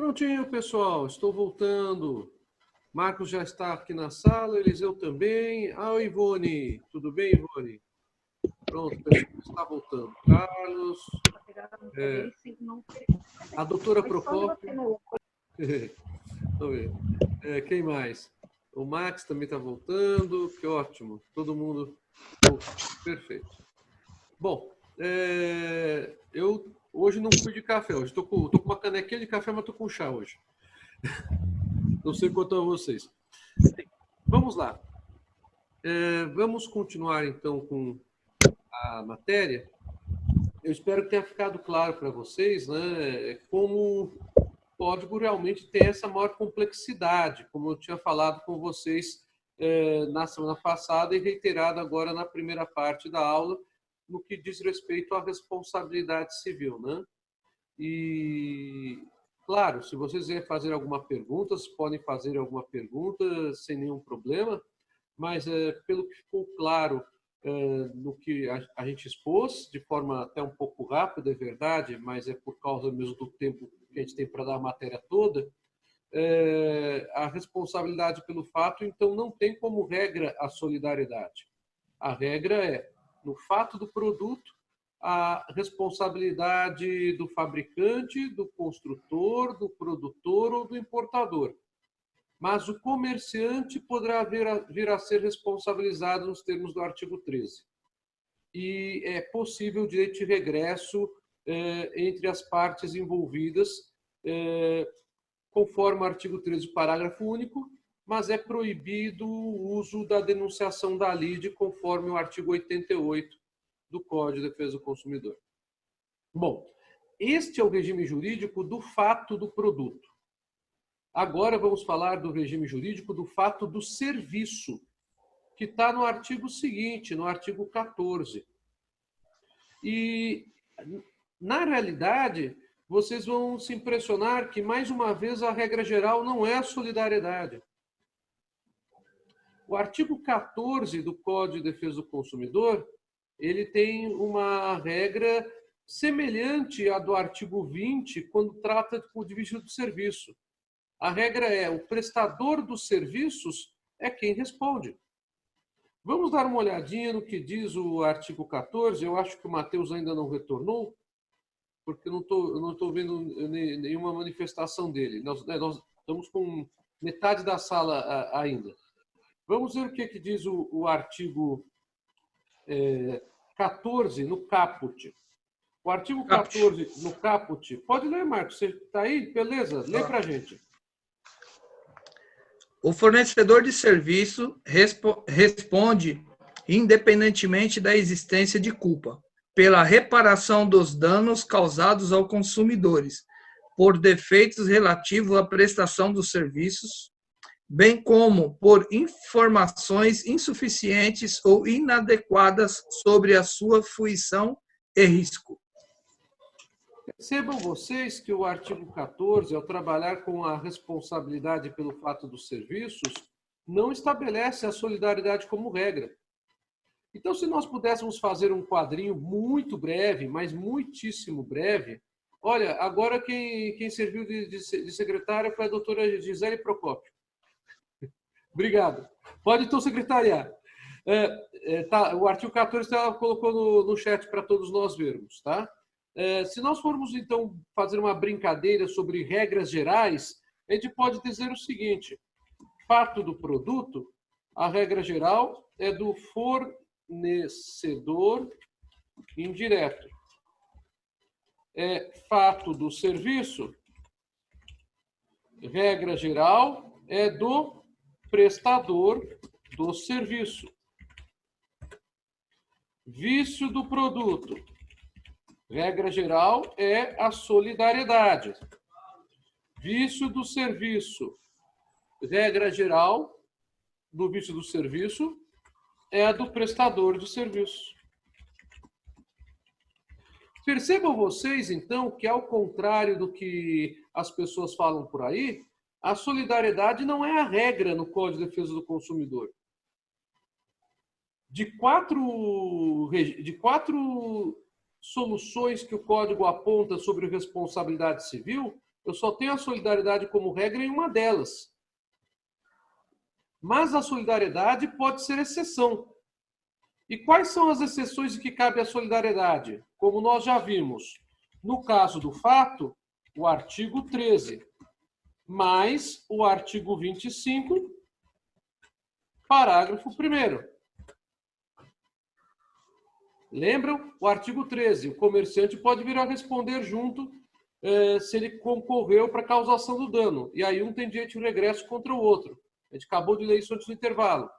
Prontinho, pessoal, estou voltando. Marcos já está aqui na sala, Eliseu também. Ah, Ivone, tudo bem, Ivone? Pronto, pessoal, está voltando. Carlos, a doutora Procópio. Vamos ver. Quem mais? O Max também está voltando, que ótimo. Todo mundo perfeito. Bom, eu hoje não fui de café, hoje estou com uma canequinha de café, mas estou com chá hoje. Não sei quanto a vocês. Vamos lá. Vamos continuar então com a matéria. Eu espero que tenha ficado claro para vocês, né, como o código realmente tem essa maior complexidade, como eu tinha falado com vocês na semana passada e reiterado agora na primeira parte da aula, no que diz respeito à responsabilidade civil, né? E, claro, se vocês quiserem fazer alguma pergunta, vocês podem fazer alguma pergunta sem nenhum problema, mas pelo que ficou claro no que a gente expôs, de forma até um pouco rápida, é verdade, mas é por causa mesmo do tempo que a gente tem para dar a matéria toda, a responsabilidade pelo fato, então, não tem como regra a solidariedade. A regra é, no fato do produto, a responsabilidade do fabricante, do construtor, do produtor ou do importador. Mas o comerciante poderá vir a ser responsabilizado nos termos do artigo 13. E é possível o direito de regresso entre as partes envolvidas, conforme o artigo 13, parágrafo único, mas é proibido o uso da denunciação da lide, conforme o artigo 88 do Código de Defesa do Consumidor. Bom, este é o regime jurídico do fato do produto. Agora vamos falar do regime jurídico do fato do serviço, que está no artigo seguinte, no artigo 14. E, na realidade, vocês vão se impressionar que, mais uma vez, a regra geral não é a solidariedade. O artigo 14 do Código de Defesa do Consumidor, ele tem uma regra semelhante à do artigo 20, quando trata de vício do serviço. A regra é, o prestador dos serviços é quem responde. Vamos dar uma olhadinha no que diz o artigo 14. Eu acho que o Matheus ainda não retornou, porque eu não estou vendo nenhuma manifestação dele. Nós estamos com metade da sala ainda. Vamos ver o que diz o artigo 14 no caput. O artigo 14 no caput. Pode ler, Marcos. Você está aí? Beleza? Lê para a gente. O fornecedor de serviço responde independentemente da existência de culpa, pela reparação dos danos causados aos consumidores, por defeitos relativos à prestação dos serviços, bem como por informações insuficientes ou inadequadas sobre a sua fruição e risco. Percebam vocês que o artigo 14, ao trabalhar com a responsabilidade pelo fato dos serviços, não estabelece a solidariedade como regra. Então, se nós pudéssemos fazer um quadrinho muito breve, mas muitíssimo breve, olha, agora quem serviu de secretária foi a doutora Gisele Procópio. Obrigado. Pode então secretariar. Tá, o artigo 14 ela colocou no chat para todos nós vermos, tá? Se nós formos, então, fazer uma brincadeira sobre regras gerais, a gente pode dizer o seguinte: fato do produto, a regra geral é do fornecedor indireto. Fato do serviço, regra geral é do prestador do serviço. Vício do produto, regra geral é a solidariedade. Vício do serviço, regra geral do vício do serviço é a do prestador de serviço. Percebam vocês, então, que ao contrário do que as pessoas falam por aí, a solidariedade não é a regra no Código de Defesa do Consumidor. De quatro soluções que o Código aponta sobre responsabilidade civil, Eu só tenho a solidariedade como regra em uma delas. Mas a solidariedade pode ser exceção. E quais são as exceções em que cabe a solidariedade? Como nós já vimos, no caso do fato, o artigo 13, mais o artigo 25, parágrafo 1º. Lembram? O artigo 13, o comerciante pode vir a responder junto se ele concorreu para a causação do dano. E aí um tem direito de regresso contra o outro. A gente acabou de ler isso antes do intervalo.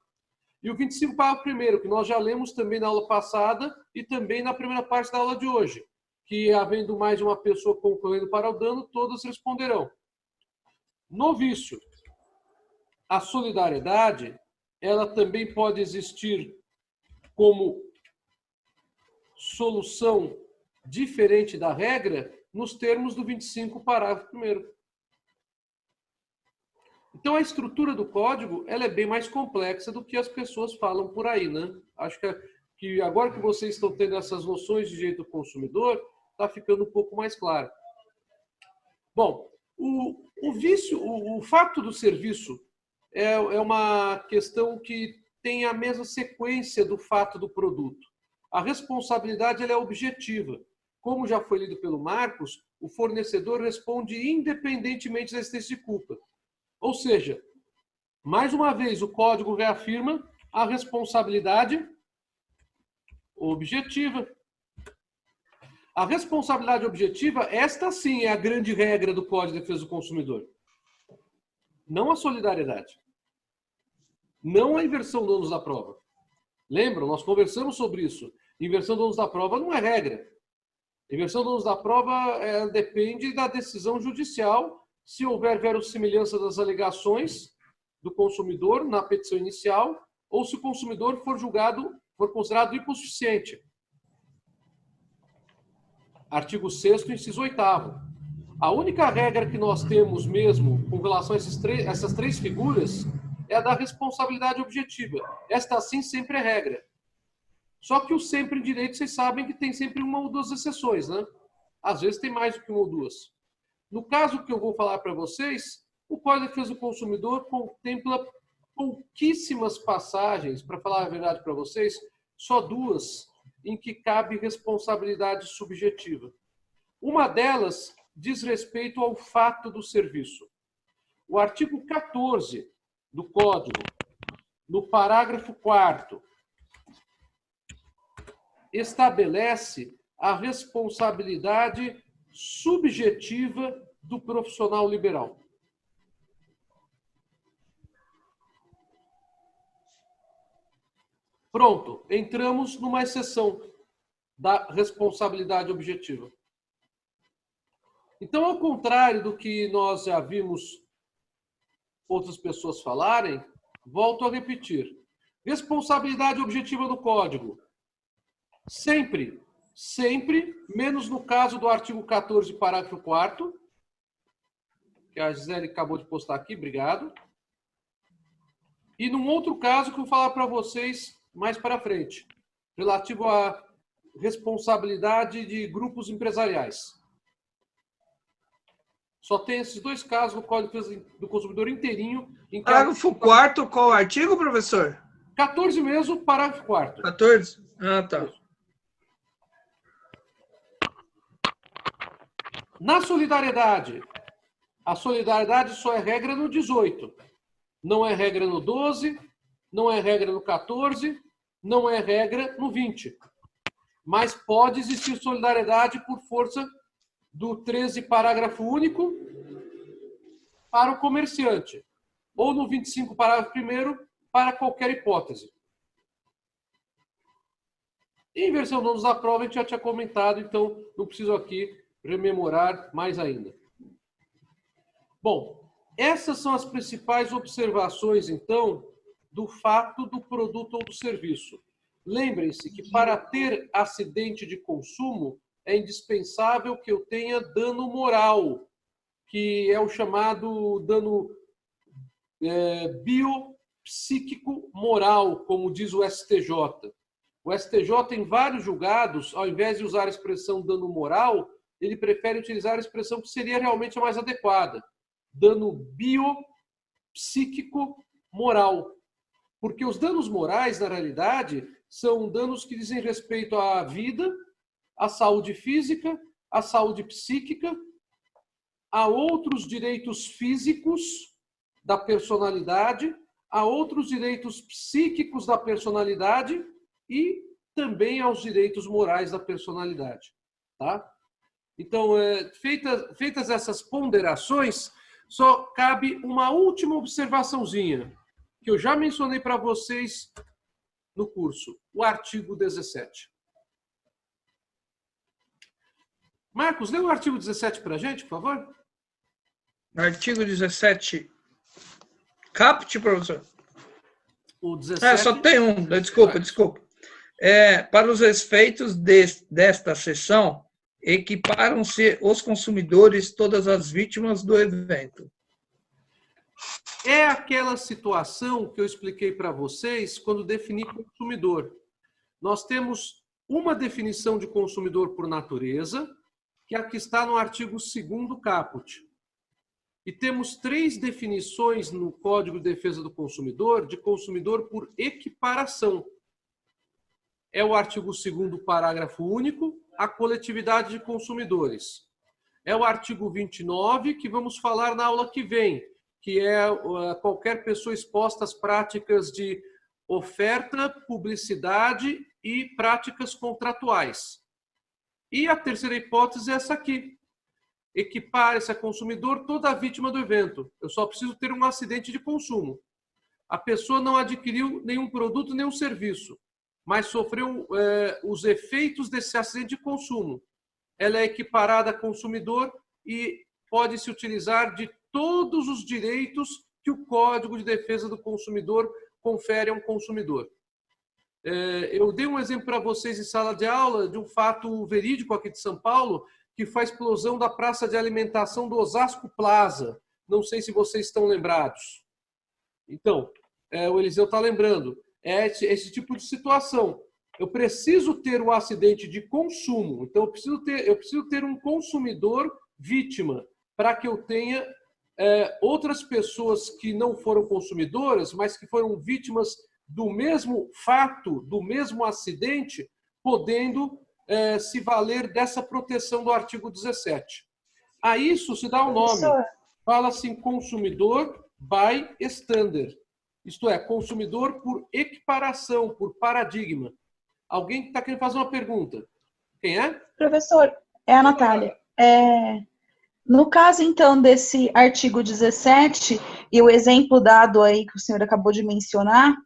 E o 25, parágrafo 1º, que nós já lemos também na aula passada e também na primeira parte da aula de hoje, que havendo mais de uma pessoa concorrendo para o dano, todas responderão. No vício, a solidariedade, ela também pode existir como solução diferente da regra nos termos do 25, parágrafo 1º. Então, a estrutura do código ela é bem mais complexa do que as pessoas falam por aí, né? Acho que agora que vocês estão tendo essas noções de direito do consumidor, está ficando um pouco mais claro. Bom, o vício, o fato do serviço é uma questão que tem a mesma sequência do fato do produto. A responsabilidade ela é objetiva. Como já foi lido pelo Marcos, o fornecedor responde independentemente da existência de culpa. Ou seja, mais uma vez, o código reafirma a responsabilidade objetiva. A responsabilidade objetiva, esta sim é a grande regra do Código de Defesa do Consumidor. Não a solidariedade. Não a inversão do ônus da prova. Lembram? Nós conversamos sobre isso. Inversão do ônus da prova não é regra. Inversão do ônus da prova depende da decisão judicial, se houver verossimilhança das alegações do consumidor na petição inicial, ou se o consumidor for considerado hipossuficiente. Artigo 6º, inciso 8º. A única regra que nós temos mesmo com relação a essas três figuras é a da responsabilidade objetiva. Esta, sim, sempre é regra. Só que o sempre em direito, vocês sabem que tem sempre uma ou duas exceções, né? Às vezes tem mais do que uma ou duas. No caso que eu vou falar para vocês, o Código de Defesa do Consumidor contempla pouquíssimas passagens, para falar a verdade para vocês, só duas, em que cabe responsabilidade subjetiva. Uma delas diz respeito ao fato do serviço. O artigo 14 do Código, no parágrafo 4º, estabelece a responsabilidade subjetiva do profissional liberal. Pronto, entramos numa exceção da responsabilidade objetiva. Então, ao contrário do que nós já vimos outras pessoas falarem, volto a repetir. Responsabilidade objetiva do Código. Sempre, menos no caso do artigo 14, parágrafo 4º, que a Gisele acabou de postar aqui, obrigado. E num outro caso que eu vou falar para vocês mais para frente, relativo à responsabilidade de grupos empresariais. Só tem esses dois casos no Código do Consumidor inteirinho. Parágrafo 4º, qual artigo, professor? 14 mesmo, parágrafo 4º. 14? Ah, tá. Na solidariedade, a solidariedade só é regra no 18. Não é regra no 12, não é regra no 14, não é regra no 20. Mas pode existir solidariedade por força do 13, parágrafo único, para o comerciante. Ou no 25, parágrafo 1º, para qualquer hipótese. Inversão do ônus da prova, a gente já tinha comentado, então não preciso aqui rememorar mais ainda. Bom, essas são as principais observações, então, do fato do produto ou do serviço. Lembrem-se que para ter acidente de consumo é indispensável que eu tenha dano moral, que é o chamado dano biopsíquico moral, como diz o STJ. O STJ, em vários julgados, ao invés de usar a expressão dano moral, ele prefere utilizar a expressão que seria realmente a mais adequada: dano biopsíquico moral. Porque os danos morais, na realidade, são danos que dizem respeito à vida, à saúde física, à saúde psíquica, a outros direitos físicos da personalidade, a outros direitos psíquicos da personalidade e também aos direitos morais da personalidade. Tá? Então, feitas essas ponderações, só cabe uma última observaçãozinha, que eu já mencionei para vocês no curso, o artigo 17. Marcos, lê o artigo 17 para a gente, por favor. Artigo 17. Caput, professor? O 17... só tem um. Desculpa. Para os efeitos desta seção, equiparam-se os consumidores todas as vítimas do evento. É aquela situação que eu expliquei para vocês quando defini consumidor. Nós temos uma definição de consumidor por natureza, que é a que está no artigo 2º caput. E temos 3 definições no Código de Defesa do Consumidor de consumidor por equiparação. É o artigo 2º, parágrafo único, a coletividade de consumidores. É o artigo 29, que vamos falar na aula que vem, que é qualquer pessoa exposta às práticas de oferta, publicidade e práticas contratuais. E a terceira hipótese é essa aqui. Equipare-se a consumidor toda a vítima do evento. Eu só preciso ter um acidente de consumo. A pessoa não adquiriu nenhum produto, nenhum serviço, mas sofreu os efeitos desse acidente de consumo. Ela é equiparada a consumidor e pode se utilizar de todos os direitos que o Código de Defesa do Consumidor confere a um consumidor. Eu dei um exemplo para vocês em sala de aula de um fato verídico aqui de São Paulo, que foi a explosão da praça de alimentação do Osasco Plaza. Não sei se vocês estão lembrados. Então, o Eliseu está lembrando. É esse tipo de situação. Eu preciso ter um acidente de consumo. Então, eu preciso ter um consumidor vítima para que eu tenha outras pessoas que não foram consumidoras, mas que foram vítimas do mesmo fato, do mesmo acidente, podendo se valer dessa proteção do artigo 17. A isso se dá o nome. Fala-se em consumidor by standard. Isto é, consumidor por equiparação, por paradigma. Alguém que está querendo fazer uma pergunta? Quem é? Professor, é a Natália. No caso, então, desse artigo 17, e o exemplo dado aí que o senhor acabou de mencionar,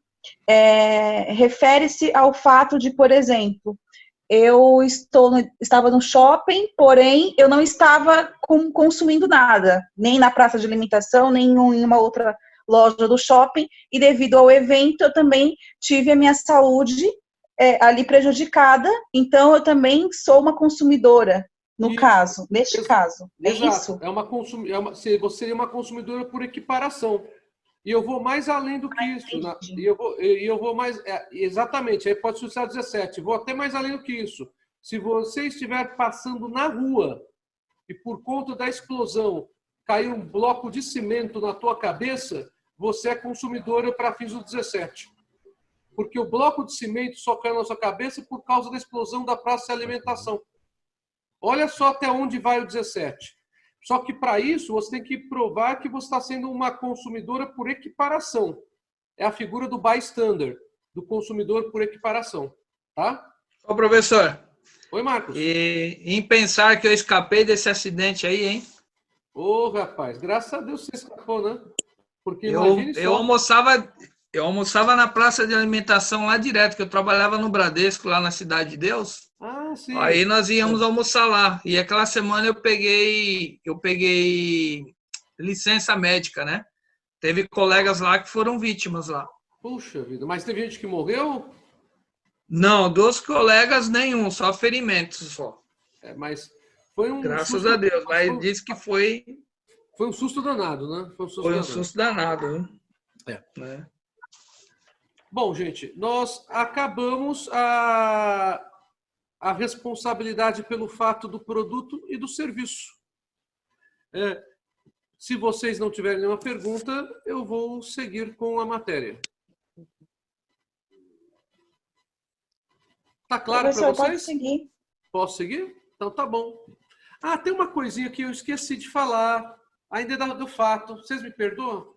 refere-se ao fato de, por exemplo, eu estava no shopping, porém eu não estava consumindo nada, nem na praça de alimentação, nem em uma outra loja do shopping, e devido ao evento eu também tive a minha saúde ali prejudicada, então eu também sou uma consumidora, neste caso. É isso? Você seria uma consumidora por equiparação. E eu vou mais além do que isso. Eu vou mais... exatamente, aí pode ser 17. Vou até mais além do que isso. Se você estiver passando na rua e por conta da explosão cair um bloco de cimento na tua cabeça, você é consumidora para fins do 17. Porque o bloco de cimento só caiu na sua cabeça por causa da explosão da praça de alimentação. Olha só até onde vai o 17. Só que para isso você tem que provar que você está sendo uma consumidora por equiparação. É a figura do bystander, do consumidor por equiparação. Tá? Ô, professor. Oi, Marcos. E em pensar que eu escapei desse acidente aí, hein? Ô, rapaz, graças a Deus você escapou, né? Porque eu almoçava na praça de alimentação lá direto, que eu trabalhava no Bradesco, lá na Cidade de Deus. Ah, sim. Aí nós íamos almoçar lá. E aquela semana eu peguei licença médica, né? Teve colegas lá que foram vítimas lá. Puxa vida, mas teve gente que morreu? Não, 2 colegas nenhum, só ferimentos só. Mas foi um Graças susto, a Deus, mas disse que foi... Foi um susto danado, né? Foi um susto danado, né? Bom, gente, nós acabamos a responsabilidade pelo fato do produto e do serviço. Se vocês não tiverem nenhuma pergunta, eu vou seguir com a matéria. Está claro para vocês? Pode seguir. Posso seguir? Então tá bom. Ah, tem uma coisinha que eu esqueci de falar, ainda do fato. Vocês me perdoam?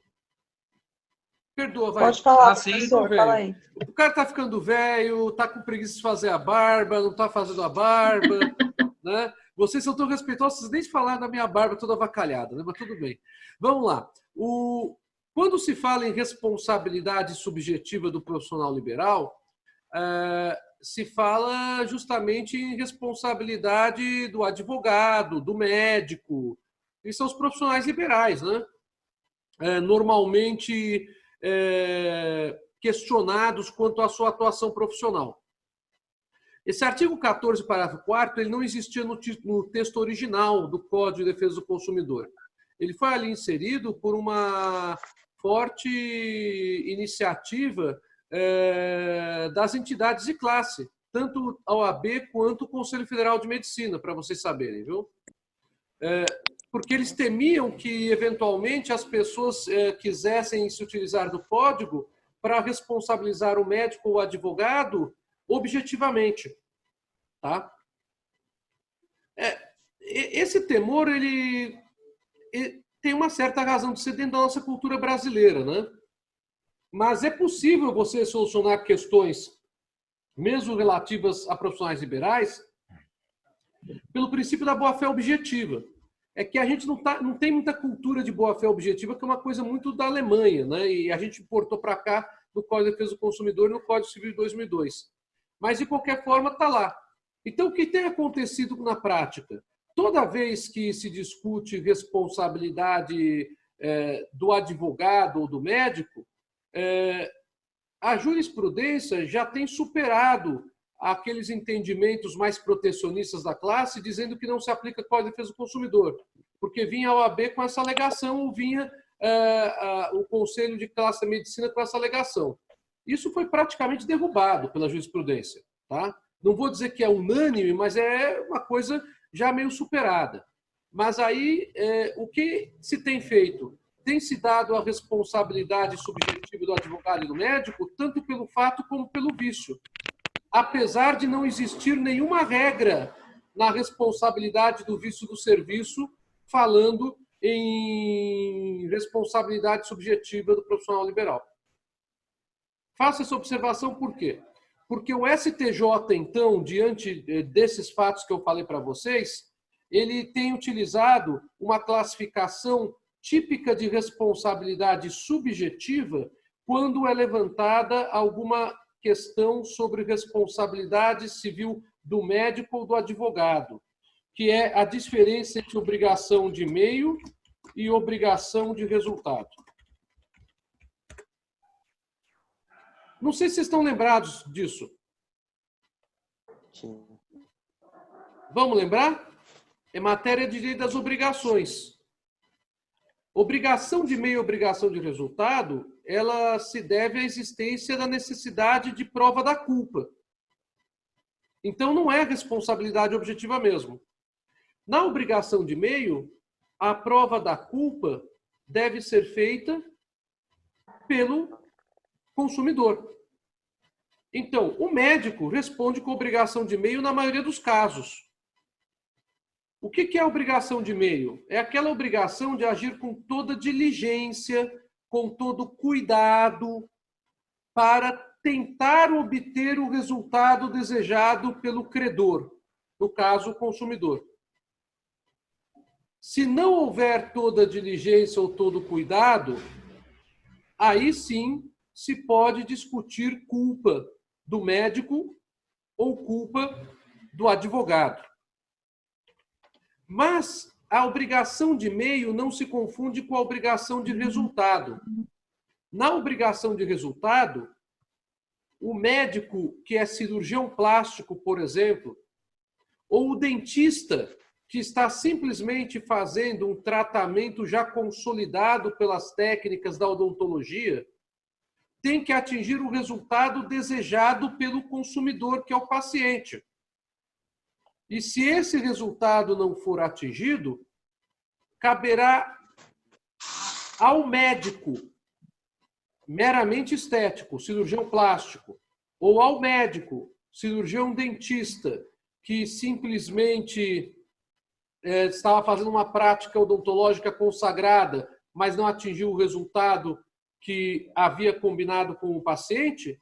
Perdoa, vai. Pode falar, professor, fala aí. O cara tá ficando velho, tá com preguiça de fazer a barba, não tá fazendo a barba, né? Vocês são tão respeitosos, vocês nem falaram da minha barba toda avacalhada, né? Mas tudo bem. Vamos lá. Quando se fala em responsabilidade subjetiva do profissional liberal, se fala justamente em responsabilidade do advogado, do médico, e são os profissionais liberais, né? Normalmente questionados quanto à sua atuação profissional. Esse artigo 14, parágrafo 4º, ele não existia no texto original do Código de Defesa do Consumidor. Ele foi ali inserido por uma forte iniciativa das entidades de classe, tanto a OAB quanto o Conselho Federal de Medicina, para vocês saberem, viu? Porque eles temiam que, eventualmente, as pessoas quisessem se utilizar do código para responsabilizar o médico ou o advogado objetivamente. Tá? Esse temor, ele tem uma certa razão de ser dentro da nossa cultura brasileira, né? Mas é possível você solucionar questões, mesmo relativas a profissionais liberais, pelo princípio da boa-fé objetiva. É que a gente não tem muita cultura de boa-fé objetiva, que é uma coisa muito da Alemanha, né? E a gente importou para cá no Código de Defesa do Consumidor e no Código Civil de 2002. Mas, de qualquer forma, está lá. Então, o que tem acontecido na prática? Toda vez que se discute responsabilidade do advogado ou do médico, a jurisprudência já tem superado aqueles entendimentos mais protecionistas da classe, dizendo que não se aplica Código de Defesa do Consumidor, porque vinha a OAB com essa alegação ou vinha o Conselho de Classe da Medicina com essa alegação. Isso foi praticamente derrubado pela jurisprudência. Tá? Não vou dizer que é unânime, mas é uma coisa já meio superada. Mas aí, o que se tem feito? Tem se dado a responsabilidade subjetiva do advogado e do médico, tanto pelo fato como pelo vício. Apesar de não existir nenhuma regra na responsabilidade do vício do serviço, falando em responsabilidade subjetiva do profissional liberal. Faço essa observação por quê? Porque o STJ, então, diante desses fatos que eu falei para vocês, ele tem utilizado uma classificação típica de responsabilidade subjetiva quando é levantada alguma questão sobre responsabilidade civil do médico ou do advogado, que é a diferença entre obrigação de meio e obrigação de resultado. Não sei se vocês estão lembrados disso. Sim. Vamos lembrar? É matéria de direito das obrigações. Obrigação de meio e obrigação de resultado, ela se deve à existência da necessidade de prova da culpa. Então, não é responsabilidade objetiva mesmo. Na obrigação de meio, a prova da culpa deve ser feita pelo consumidor. Então, o médico responde com obrigação de meio na maioria dos casos. O que é a obrigação de meio? É aquela obrigação de agir com toda diligência, com todo cuidado, para tentar obter o resultado desejado pelo credor, no caso, o consumidor. Se não houver toda diligência ou todo cuidado, aí sim se pode discutir culpa do médico ou culpa do advogado. Mas a obrigação de meio não se confunde com a obrigação de resultado. Na obrigação de resultado, o médico que é cirurgião plástico, por exemplo, ou o dentista que está simplesmente fazendo um tratamento já consolidado pelas técnicas da odontologia, tem que atingir o resultado desejado pelo consumidor, que é o paciente. E se esse resultado não for atingido, caberá ao médico meramente estético, cirurgião plástico, ou ao médico, cirurgião dentista, que simplesmente estava fazendo uma prática odontológica consagrada, mas não atingiu o resultado que havia combinado com o paciente,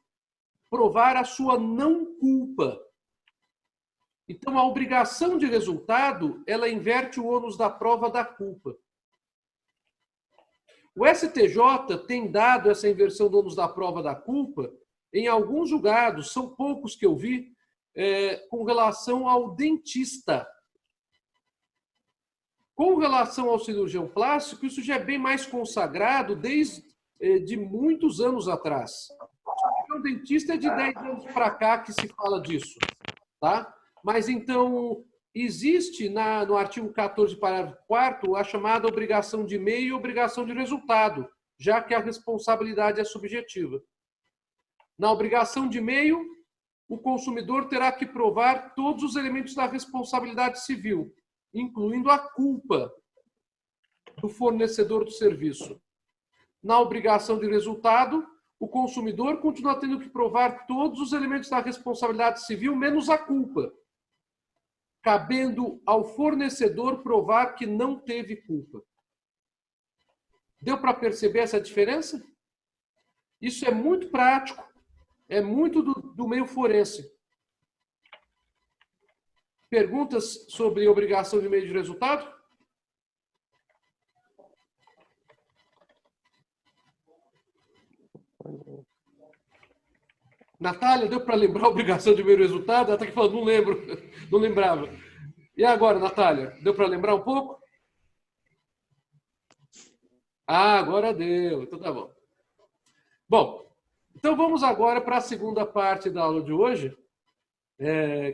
provar a sua não culpa. Então, a obrigação de resultado, ela inverte o ônus da prova da culpa. O STJ tem dado essa inversão do ônus da prova da culpa em alguns julgados, são poucos que eu vi, com relação ao dentista. Com relação ao cirurgião plástico, isso já é bem mais consagrado desde de muitos anos atrás. O dentista é de 10 anos para cá que se fala disso, tá? Mas então existe no artigo 14, parágrafo 4º, a chamada obrigação de meio e obrigação de resultado, já que a responsabilidade é subjetiva. Na obrigação de meio, o consumidor terá que provar todos os elementos da responsabilidade civil, incluindo a culpa do fornecedor do serviço. Na obrigação de resultado, o consumidor continua tendo que provar todos os elementos da responsabilidade civil, menos a culpa, cabendo ao fornecedor provar que não teve culpa. Deu para perceber essa diferença? Isso é muito prático, é muito do meio forense. Perguntas sobre obrigação de meio de resultado? Natália, deu para lembrar a obrigação de meio de resultado? Ela está aqui falando, não lembro, não lembrava. E agora, Natália, deu para lembrar um pouco? Ah, agora deu, então tá bom. Bom, então vamos agora para a segunda parte da aula de hoje,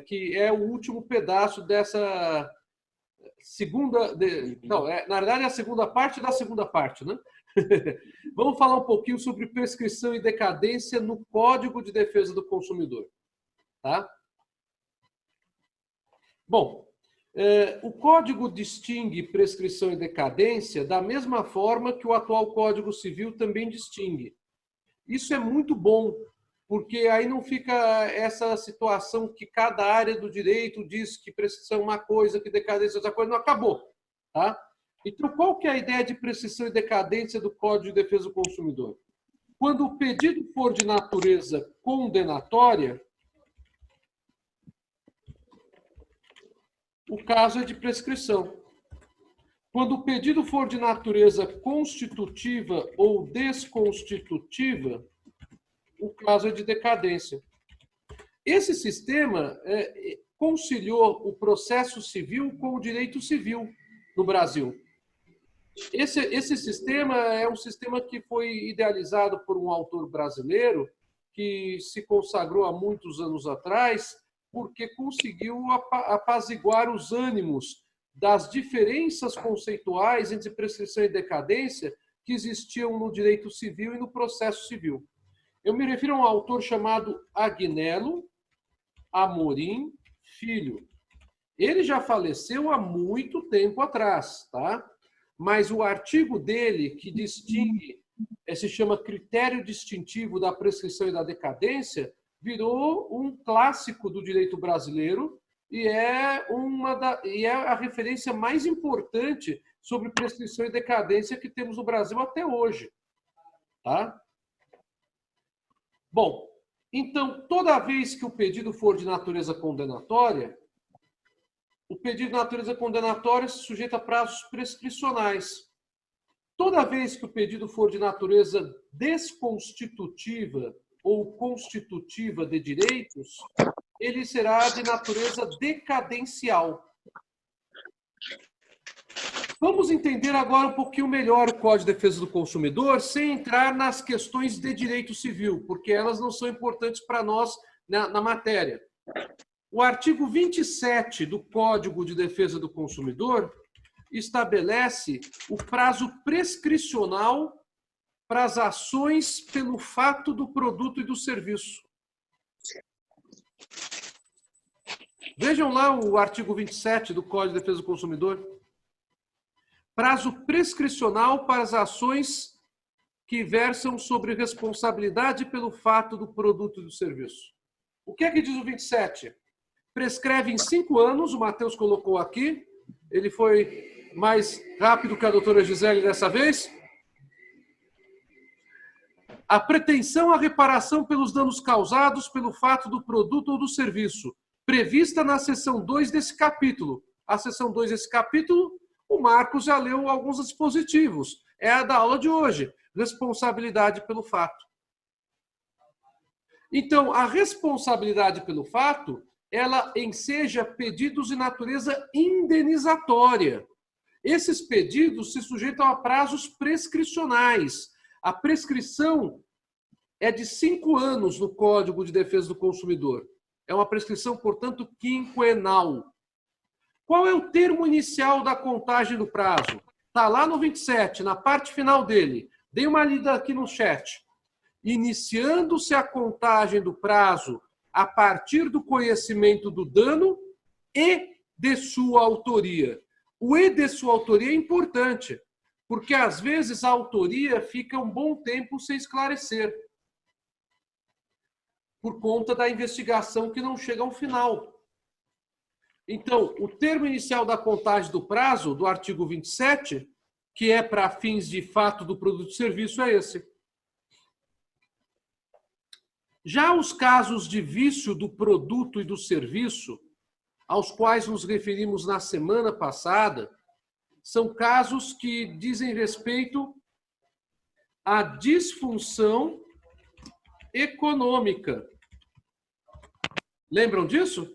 que é o último pedaço dessa segunda... Não, na verdade é a segunda parte da segunda parte, né? Vamos falar um pouquinho sobre prescrição e decadência no Código de Defesa do Consumidor. Tá? Bom, o Código distingue prescrição e decadência da mesma forma que o atual Código Civil também distingue. Isso é muito bom, porque aí não fica essa situação que cada área do direito diz que prescrição é uma coisa, que decadência é outra coisa, não acabou. Tá? Então, qual que é a ideia de prescrição e decadência do Código de Defesa do Consumidor? Quando o pedido for de natureza condenatória, o caso é de prescrição. Quando o pedido for de natureza constitutiva ou desconstitutiva, o caso é de decadência. Esse sistema conciliou o processo civil com o direito civil no Brasil. Esse sistema é um sistema que foi idealizado por um autor brasileiro que se consagrou há muitos anos atrás porque conseguiu apaziguar os ânimos das diferenças conceituais entre prescrição e decadência que existiam no direito civil e no processo civil. Eu me refiro a um autor chamado Agnello Amorim Filho. Ele já faleceu há muito tempo atrás, tá? Mas o artigo dele, que distingue, se chama Critério Distintivo da Prescrição e da Decadência, virou um clássico do direito brasileiro e é a referência mais importante sobre prescrição e decadência que temos no Brasil até hoje. Tá? Bom, então, toda vez que o pedido for de natureza condenatória, o pedido de natureza condenatória se sujeita a prazos prescricionais. Toda vez que o pedido for de natureza desconstitutiva ou constitutiva de direitos, ele será de natureza decadencial. Vamos entender agora um pouquinho melhor o Código de Defesa do Consumidor, sem entrar nas questões de direito civil, porque elas não são importantes para nós na matéria. O artigo 27 do Código de Defesa do Consumidor estabelece o prazo prescricional para as ações pelo fato do produto e do serviço. Vejam lá o artigo 27 do Código de Defesa do Consumidor. Prazo prescricional para as ações que versam sobre responsabilidade pelo fato do produto e do serviço. O que é que diz o 27? Prescreve em 5 anos, o Matheus colocou aqui, ele foi mais rápido que a doutora Gisele dessa vez. A pretensão à reparação pelos danos causados pelo fato do produto ou do serviço, prevista na seção 2 desse capítulo. A seção 2 desse capítulo, o Marcos já leu alguns dispositivos. É a da aula de hoje. Responsabilidade pelo fato. Então, a responsabilidade pelo fato, ela enseja pedidos de natureza indenizatória. Esses pedidos se sujeitam a prazos prescricionais. A prescrição é de 5 anos no Código de Defesa do Consumidor. É uma prescrição, portanto, quinquenal. Qual é o termo inicial da contagem do prazo? Está lá no 27, na parte final dele. Dei uma lida aqui no chat. Iniciando-se a contagem do prazo a partir do conhecimento do dano e de sua autoria. O e de sua autoria é importante, porque às vezes a autoria fica um bom tempo sem esclarecer, por conta da investigação que não chega ao final. Então, o termo inicial da contagem do prazo, do artigo 27, que é para fins de fato do produto e serviço, é esse. Já os casos de vício do produto e do serviço, aos quais nos referimos na semana passada, são casos que dizem respeito à disfunção econômica. Lembram disso?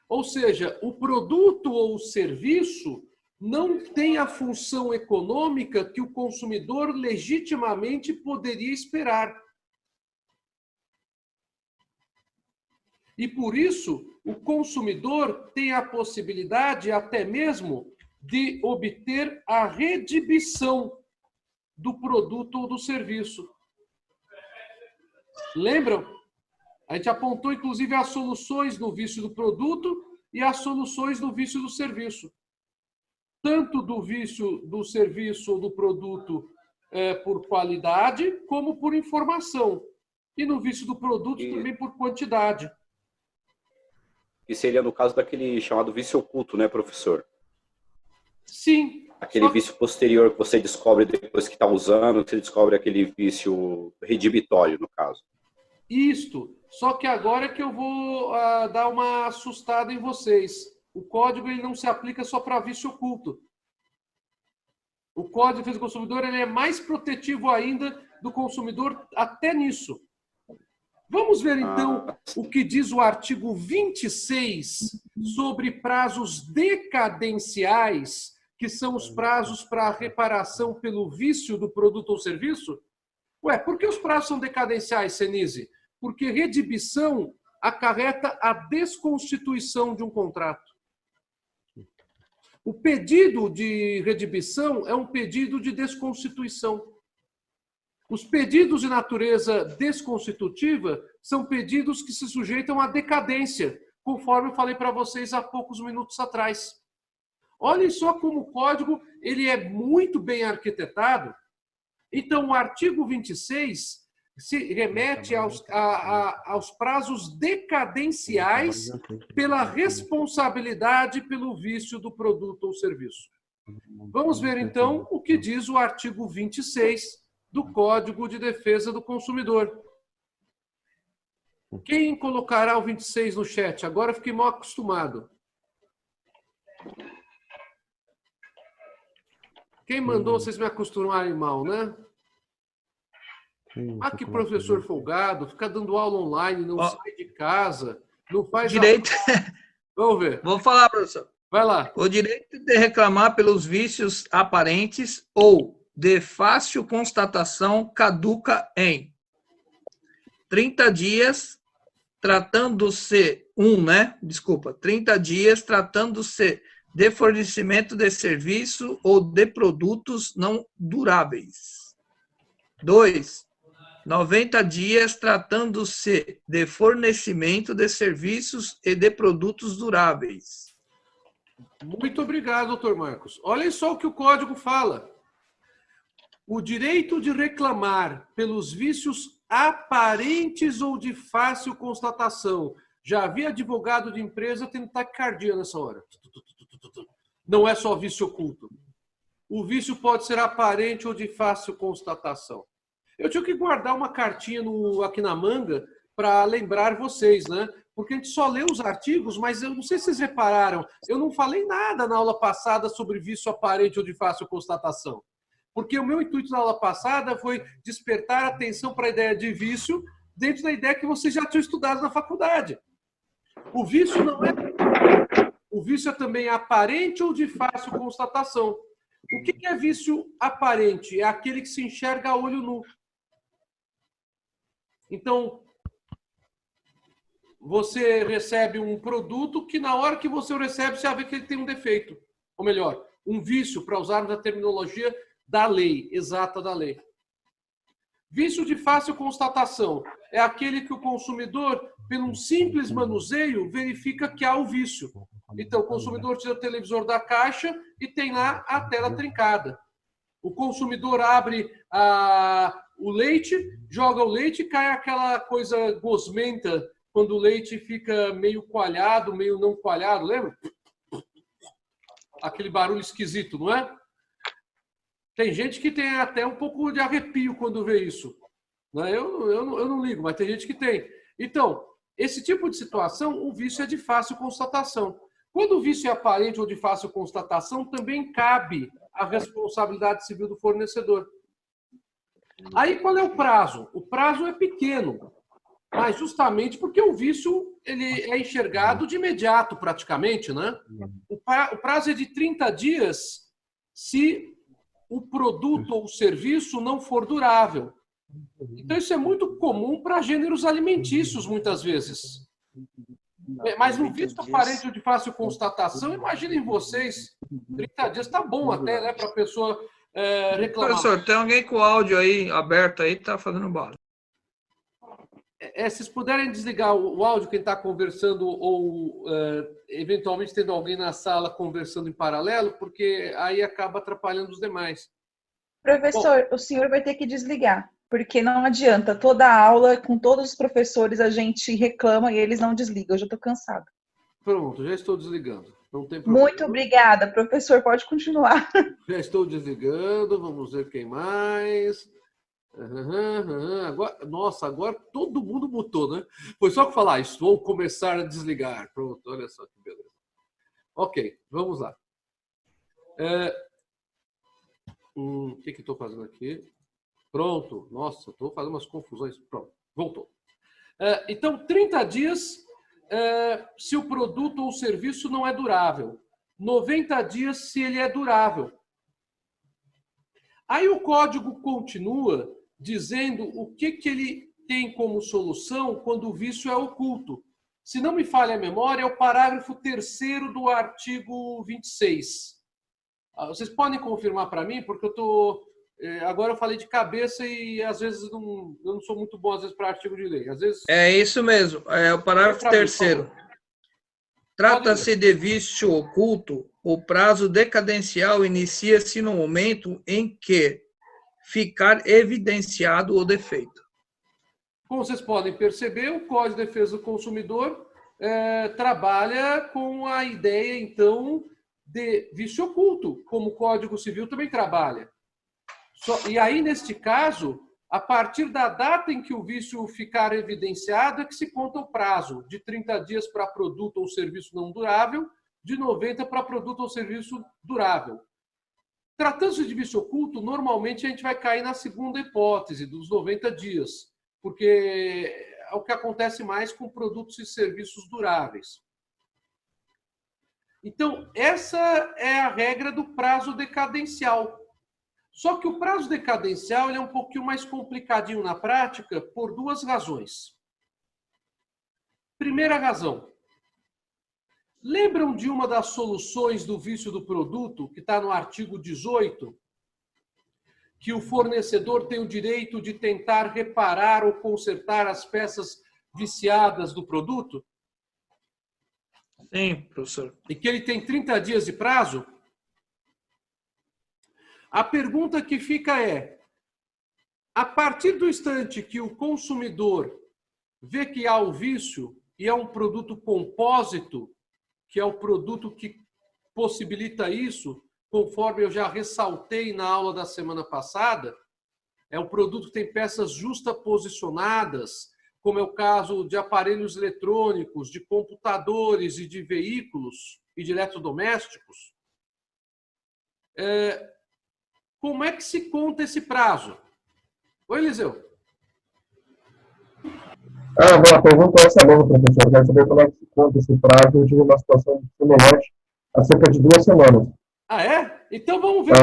Ou seja, o produto ou o serviço não tem a função econômica que o consumidor legitimamente poderia esperar. E por isso, o consumidor tem a possibilidade até mesmo de obter a redibição do produto ou do serviço. Lembram? A gente apontou, inclusive, as soluções no vício do produto e as soluções no vício do serviço. Tanto do vício do serviço ou do produto por qualidade, como por informação. E no vício do produto também por quantidade. E seria no caso daquele chamado vício oculto, né, professor? Sim. Aquele vício posterior que você descobre depois que está usando, que você descobre aquele vício redibitório, no caso. Isto. Só que agora é que eu vou dar uma assustada em vocês. O código ele não se aplica só para vício oculto. O Código de Defesa do Consumidor ele é mais protetivo ainda do consumidor até nisso. Vamos ver, então, o que diz o artigo 26 sobre prazos decadenciais, que são os prazos para a reparação pelo vício do produto ou serviço? Ué, por que os prazos são decadenciais, Senise? Porque redibição acarreta a desconstituição de um contrato. O pedido de redibição é um pedido de desconstituição. Os pedidos de natureza desconstitutiva são pedidos que se sujeitam à decadência, conforme eu falei para vocês há poucos minutos atrás. Olhem só como o código ele é muito bem arquitetado. Então, o artigo 26 se remete aos prazos decadenciais pela responsabilidade pelo vício do produto ou serviço. Vamos ver, então, o que diz o artigo 26 do Código de Defesa do Consumidor. Quem colocará o 26 no chat? Agora eu fiquei mal acostumado. Quem mandou vocês me acostumarem mal, né? Ah, que professor folgado, fica dando aula online, não sai de casa, não faz... Direito... Vamos ver. Vou falar, professor. Vai lá. O direito de reclamar pelos vícios aparentes ou de fácil constatação caduca em 30 dias, tratando-se 30 dias, tratando-se de fornecimento de serviço ou de produtos não duráveis. 2. 90 dias tratando-se de fornecimento de serviços e de produtos duráveis. Muito obrigado, doutor Marcos. Olha só o que o código fala. O direito de reclamar pelos vícios aparentes ou de fácil constatação. Já havia advogado de empresa tendo taquicardia nessa hora. Não é só vício oculto. O vício pode ser aparente ou de fácil constatação. Eu tinha que guardar uma cartinha aqui na manga para lembrar vocês, né? Porque a gente só lê os artigos, mas eu não sei se vocês repararam, eu não falei nada na aula passada sobre vício aparente ou de fácil constatação. Porque o meu intuito na aula passada foi despertar a atenção para a ideia de vício dentro da ideia que vocês já tinham estudado na faculdade. O vício não é... O vício é também aparente ou de fácil constatação. O que é vício aparente? É aquele que se enxerga a olho nu. Então, você recebe um produto que na hora que você o recebe, você já vê que ele tem um defeito. Ou melhor, um vício, para usarmos a terminologia da lei, exata da lei. Vício de fácil constatação é aquele que o consumidor, pelo um simples manuseio, verifica que há o vício. Então, o consumidor tira o televisor da caixa e tem lá a tela trincada. O consumidor abre o leite, joga o leite e cai aquela coisa gosmenta, quando o leite fica meio coalhado, meio não coalhado, lembra? Aquele barulho esquisito, não é? Tem gente que tem até um pouco de arrepio quando vê isso. Eu não ligo, mas tem gente que tem. Então, esse tipo de situação, o vício é de fácil constatação. Quando o vício é aparente ou de fácil constatação, também cabe a responsabilidade civil do fornecedor. Aí, qual é o prazo? O prazo é pequeno, mas justamente porque o vício ele é enxergado de imediato, praticamente, né? O prazo é de 30 dias se o produto ou o serviço não for durável. Então, isso é muito comum para gêneros alimentícios, muitas vezes. Mas no vício aparente de fácil constatação, imaginem vocês, 30 dias está bom até, né, para a pessoa reclamar. Professor, tem alguém com o áudio aí aberto aí que está fazendo barulho. Se vocês puderem desligar o áudio, quem está conversando, ou eventualmente tendo alguém na sala conversando em paralelo, porque aí acaba atrapalhando os demais. Professor, o senhor vai ter que desligar, porque não adianta. Toda aula, com todos os professores, a gente reclama e eles não desligam. Eu já estou cansada. Pronto, já estou desligando. Não tem problema. Muito obrigada. Professor, pode continuar. Já estou desligando. Vamos ver quem mais. Agora, nossa, agora todo mundo mutou, né? Foi só que falar, vou começar a desligar. Pronto, olha só que beleza. Ok, vamos lá. O que estou fazendo aqui? Pronto, nossa, estou fazendo umas confusões. Pronto, voltou. Então, 30 dias se o produto ou o serviço não é durável. 90 dias se ele é durável. Aí o código continua dizendo o que ele tem como solução quando o vício é oculto. Se não me falha a memória, é o parágrafo 3º do artigo 26. Vocês podem confirmar para mim, porque agora eu falei de cabeça e às vezes eu não sou muito bom às vezes para artigo de lei. Às vezes... É isso mesmo, é o parágrafo 3º. Trata-se de vício oculto, o prazo decadencial inicia-se no momento em que ficar evidenciado o defeito. Como vocês podem perceber, o Código de Defesa do Consumidor trabalha com a ideia, então, de vício oculto, como o Código Civil também trabalha. E aí, neste caso, a partir da data em que o vício ficar evidenciado é que se conta o prazo, de 30 dias para produto ou serviço não durável, de 90 para produto ou serviço durável. Tratando-se de vício oculto, normalmente a gente vai cair na segunda hipótese, dos 90 dias, porque é o que acontece mais com produtos e serviços duráveis. Então, essa é a regra do prazo decadencial. Só que o prazo decadencial ele é um pouquinho mais complicadinho na prática por duas razões. Primeira razão. Lembram de uma das soluções do vício do produto, que está no artigo 18, que o fornecedor tem o direito de tentar reparar ou consertar as peças viciadas do produto? Sim, professor. E que ele tem 30 dias de prazo? A pergunta que fica é, a partir do instante que o consumidor vê que há o vício e é um produto compósito, que é o produto que possibilita isso, conforme eu já ressaltei na aula da semana passada, é um produto que tem peças justaposicionadas, como é o caso de aparelhos eletrônicos, de computadores e de veículos e de eletrodomésticos. Como é que se conta esse prazo? Oi, Eliseu. Boa pergunta. Essa é boa, professor. Quero saber como é que se conta esse prazo. Eu tive uma situação semelhante há cerca de 2 semanas. Ah, é? Então vamos ver,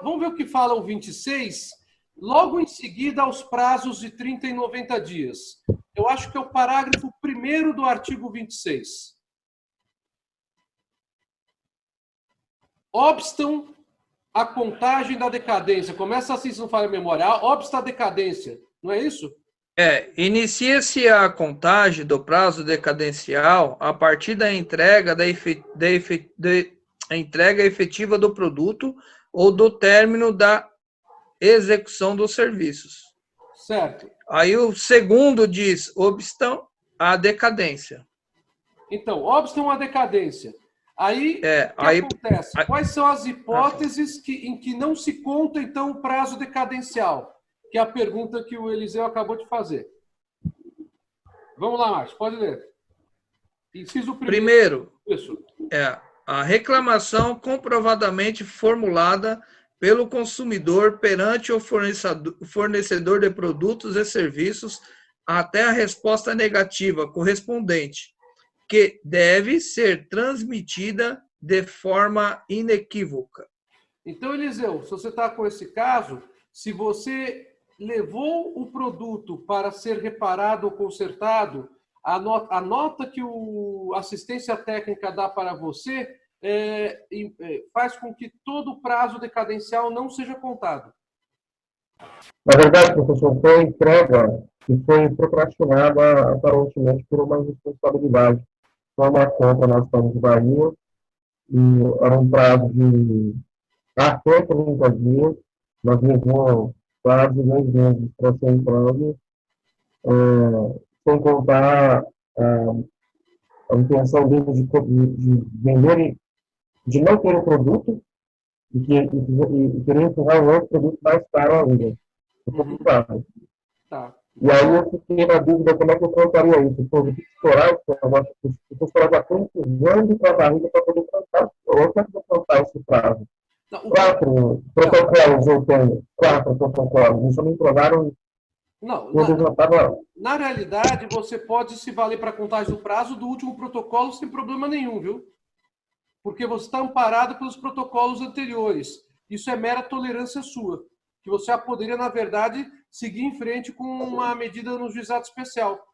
vamos ver o que fala o 26, logo em seguida aos prazos de 30 e 90 dias. Eu acho que é o parágrafo 1º do artigo 26. Obstam a contagem da decadência. Começa assim, se não falha a memória. Obsta a decadência. Não é isso? Inicia-se a contagem do prazo decadencial a partir da entrega entrega efetiva do produto ou do término da execução dos serviços. Certo. Aí o segundo diz, obstam a decadência. Então, obstam a decadência. Aí, o que acontece? Quais são as hipóteses em que não se conta, então, o prazo decadencial? Que é a pergunta que o Eliseu acabou de fazer. Vamos lá, Márcio, pode ler. Inciso primeiro. Isso. A reclamação comprovadamente formulada pelo consumidor perante o fornecedor de produtos e serviços até a resposta negativa correspondente, que deve ser transmitida de forma inequívoca. Então, Eliseu, se você está com esse caso, se você levou o produto para ser reparado ou consertado, a nota que o assistência técnica dá para você faz com que todo o prazo decadencial não seja contado. Na verdade, professor, foi a entrega que foi procrastinada aparentemente por uma responsabilidade. Foi uma compra, nós estamos em Bahia, e era um prazo de até 30 dias, nós levou quase 2 meses para ser entregue, sem contar a intenção dele de vender, de não ter o produto e querer empurrar um outro produto mais caro ainda. Tá. E aí eu fiquei na dúvida como é que eu contaria isso. Pô, eu tive que explorar esse negócio, eu estourar já empurrando com a barriga para poder contar. Ou eu quero contar esse prazo. 4 protocolos eu tenho. 4 protocolos. Isso me provaram. Não, estava... na realidade, você pode se valer para contagem do prazo do último protocolo sem problema nenhum, viu? Porque você está amparado pelos protocolos anteriores. Isso é mera tolerância sua. Que você já poderia, na verdade, seguir em frente com uma medida no juizado especial.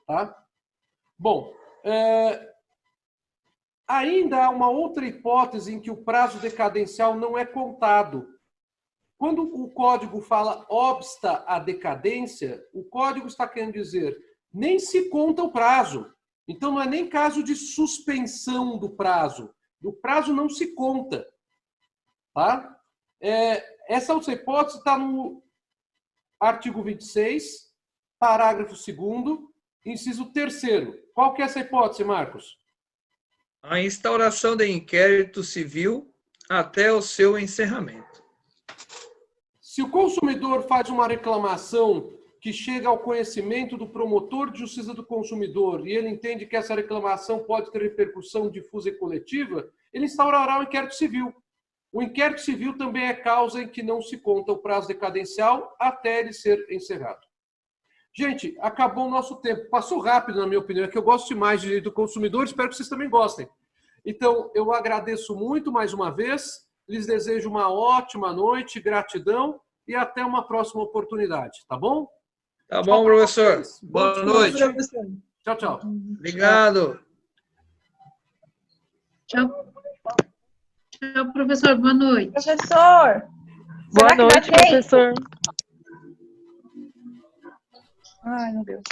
Tá? Bom, ainda há uma outra hipótese em que o prazo decadencial não é contado. Quando o código fala obsta a decadência, o código está querendo dizer nem se conta o prazo. Então, não é nem caso de suspensão do prazo. O prazo não se conta. Tá? Essa outra hipótese está no artigo 26, parágrafo 2º, inciso 3º. Qual que é essa hipótese, Marcos? A instauração de inquérito civil até o seu encerramento. Se o consumidor faz uma reclamação que chega ao conhecimento do promotor de justiça do consumidor e ele entende que essa reclamação pode ter repercussão difusa e coletiva, ele instaurará o inquérito civil. O inquérito civil também é causa em que não se conta o prazo decadencial até ele ser encerrado. Gente, acabou o nosso tempo. Passou rápido, na minha opinião, é que eu gosto demais de direito do consumidor, espero que vocês também gostem. Então, eu agradeço muito mais uma vez, lhes desejo uma ótima noite, gratidão e até uma próxima oportunidade, tá bom? Tá bom, professor. Boa noite. Tchau, tchau. Obrigado. Tchau. Tchau, professor. Boa noite. Professor! Será Boa que dá noite, tempo? professor. Ai, meu Deus.